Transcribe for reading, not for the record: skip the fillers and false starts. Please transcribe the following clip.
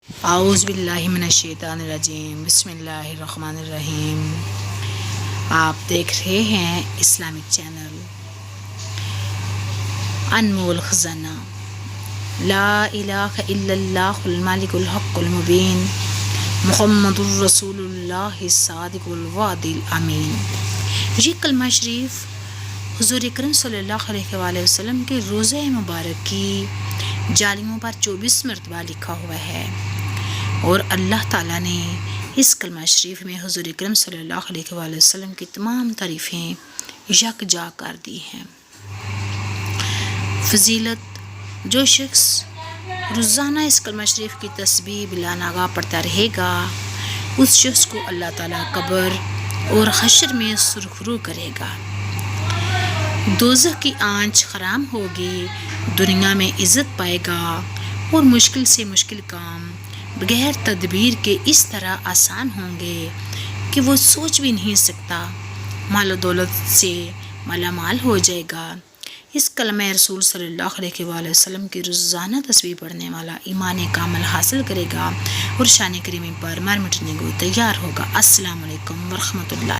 اعوذ باللہ من الشیطان الرجیم، بسم اللہ الرحمن الرحیم۔ آپ دیکھ رہے ہیں اسلامک چینل انمول خزانہ۔ لا الہ الا اللہ الملک الحق المبین، محمد الرسول اللہ صادق الوعد الامین۔ یہ کلمہ شریف حضور اکرم صلی اللہ علیہ وآلہ وسلم کے روزہ مبارک کی جالیوں پر 24 مرتبہ لکھا ہوا ہے، اور اللہ تعالیٰ نے اس کلمہ شریف میں حضور اکرم صلی اللہ علیہ وآلہ وسلم کی تمام تعریفیں یکجا کر دی ہیں۔ فضیلت: جو شخص روزانہ اس کلمہ شریف کی تسبیح بلا ناغہ پڑھتا رہے گا، اس شخص کو اللہ تعالیٰ قبر اور حشر میں سرخرو کرے گا، دوزخ کی آنچ حرام ہوگی، دنیا میں عزت پائے گا، اور مشکل سے مشکل کام بغیر تدبیر کے اس طرح آسان ہوں گے کہ وہ سوچ بھی نہیں سکتا، مال و دولت سے مالا مال ہو جائے گا۔ اس کلمہ رسول صلی اللہ علیہ وآلہ وسلم کی روزانہ تسبیح پڑھنے والا ایمان کامل حاصل کرے گا اور شان کریمی پر مر مٹنے کو تیار ہوگا۔ السلام علیکم ورحمۃ اللہ۔